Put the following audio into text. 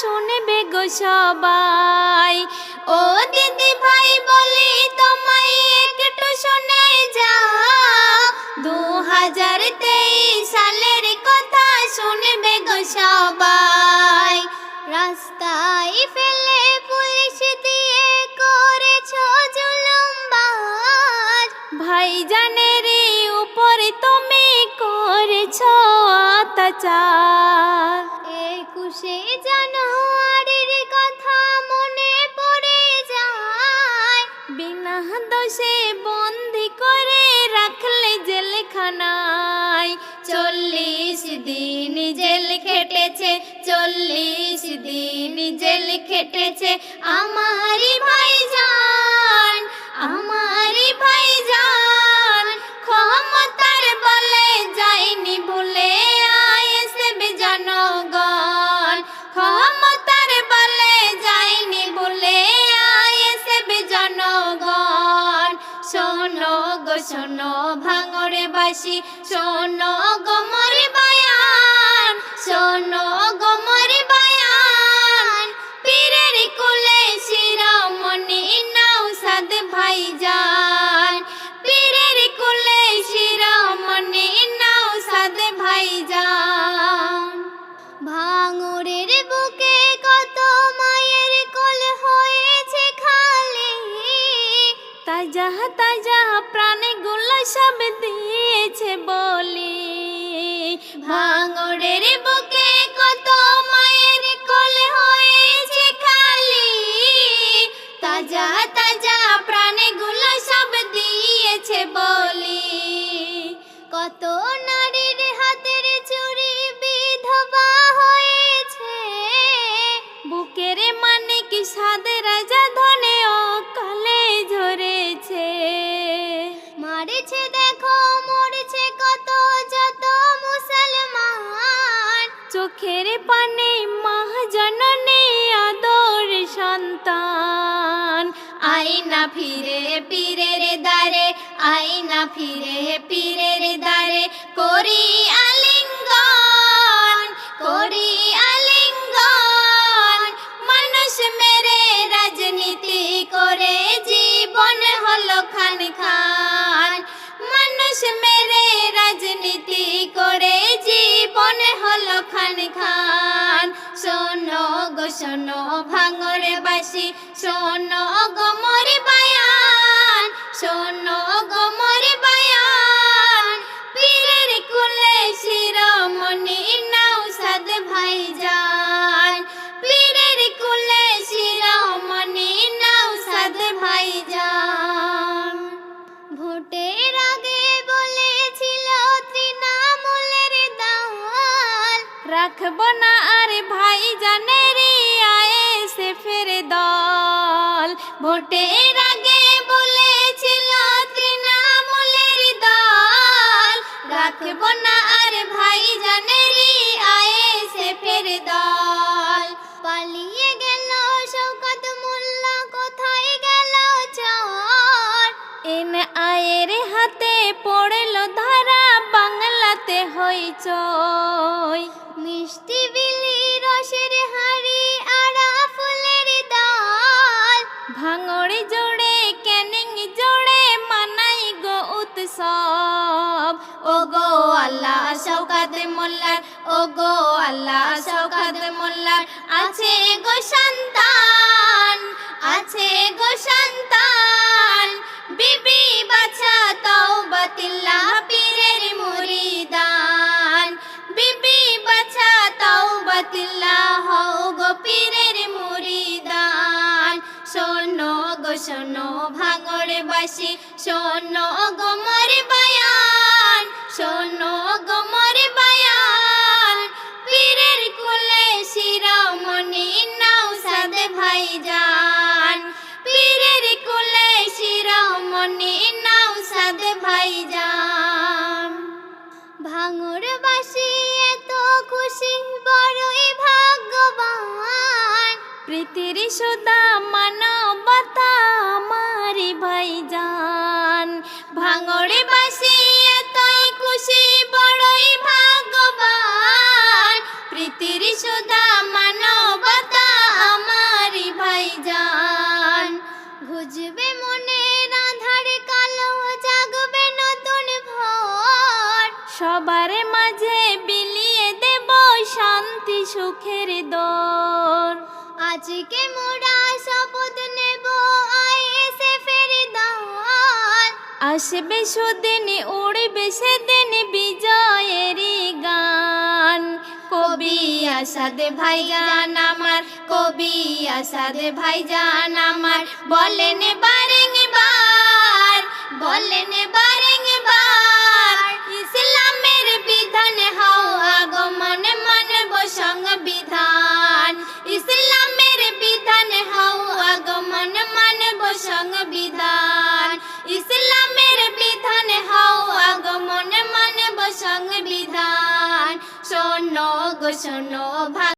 শুনবে গো সবাই। ও দিদি ভাই বলি তোমায় একটু শুনে যাও, 2023 সালের কথা শুনবে গো সবাই। রাস্তায় ফেলে পুলিশ দিয়ে করেছ জুলুমবাজ, ভাইজানের উপরে তুমি করেছ অত্যাচার। 21শে জানুয়ারির কথা মনে পড়ে যায়, বিনা দোষে বন্দি করে রাখলে জেলখানায়। 40 দিন জেল খেটেছে, 40 দিন জেল খেটেছে আমারি ভাইজান, আমারি ভাইজান। ক্ষমতার বলে যায়নি ভুলে আইএসএফ জনগণ, ক্ষমতার বলে যায়নি ভুলে আইএসএফ জনগণ। শোনো গো শোনো ভাঙড়বাসী, শোনো গো মোর বায়ান, শোনো গো মোর বায়ান। পীরের কুলে শিরোমণি নওশাদ ভাইজান, পীরের কুলে শিরোমণি নওশাদ ভাইজান। ভাঙড়ের বুকে কত মায়ের কোল হয়েছে খালি, তাজা তাজা প্রাণগুলো সব দিয়েছে বলি। ভাঙড়ের বুকে কত মায়ের কোল হয়েছে খালি, তাজা তাজা প্রাণগুলো সব দিয়েছে বলি। কত নারীর হাতের চুরি বিধবা হয়েছে, বুকের মানিক সাদ রাজা ধনে অকালে ঝরেছে। মারেছে দেখো মরেছে কত যত মুসলমান, চোখের পানে মা জননী আদর সন্তান। আইনা ফিরে পীরের দ্বারে, আইনা ফিরে পীরের দ্বারে, করি আলিঙ্গন, করি আলিঙ্গন। মানুষ মেরে রাজনীতি করে জীবন হলো খান খান, মানুষ মেরে রাজনীতি করে জীবন হলো খান খান। শোনো গো শোনো ভাঙড়বাসী, শোনো গো মোর বায়ান, শোনো গো মোর বায়ান। পীরের কুলে শিরোমণি নওশাদ ভাইজান, পীরের কুলে শিরোমণি নওশাদ ভাইজান। ভোটের আগে বলেছিল তৃণমূলের দল, রাখবো না আর ভাইজানের আইএসএফের দল। ভোটের আগে বলেছিল তৃণমূলের দল, রাখবো না আর ভাইজানের আইএসএফের দল। পালিয়ে গেল শওকত মোল্লা, কোথায় গেল চর? এনআইএর হাতে পড়ল ধরা, বাংলাতে হইচই। মিষ্টি বিলি রসের হাড়ি আড়া ফুলের দল, ভাঙড় জোড়ে ক্যানিং জোড়ে মানাই গো উৎসব। ও গো আল্লাহ শওকত মোল্লার, ও গো আল্লাহ শওকত মোল্লার আছে গো সন্তান, আছে গো সন্তান। বিবি বাছা তওবাতিল্লাহ পীরের মুরিদান, বিবি বাছা তওবাতিল্লাহ হও গো পীরের মুরিদান। শোনো গো শোনো ভাঙড়বাসী, শোনো গো মোর বায়ান, শোনো গো মোর বায়ান। পীরের কুলে শিরোমণি নওশাদ ভাইজান, পীরের কুলে শিরোমণি নওশাদ ভাইজান। ভাঙড়বাসী এত খুশি বড়ই ভাগ্যবান, প্রীতির সুদা মানবতা আমারি ভাইজান। ভাঙড়বাসী এতই খুশি বড়ই ভাগ্যবান, প্রীতির সুদা মানবতা কাটবে মনের আধারে কালো জাগবে নতুন ভোর সবার মাঝে বিলিয়ে দেব শান্তি সুখের দোর আজকে মোরা শপথ নেব ISF-এর দল আসবে সুদিন উড়বে সেদিন বিজয়ের গান কবি আসাদ ভাইজান আমার কবি আসাদ ভাইজান আমার বলেন বারংবার বলেন বারংবার ইসলামের বিধান হও আগমন মানব সংবিধান ইসলামের বিধান হও আগমন মানব সংবিধান ইসলামের বিধান হও আগমন মানব সংবিধান শোনো গো শোনো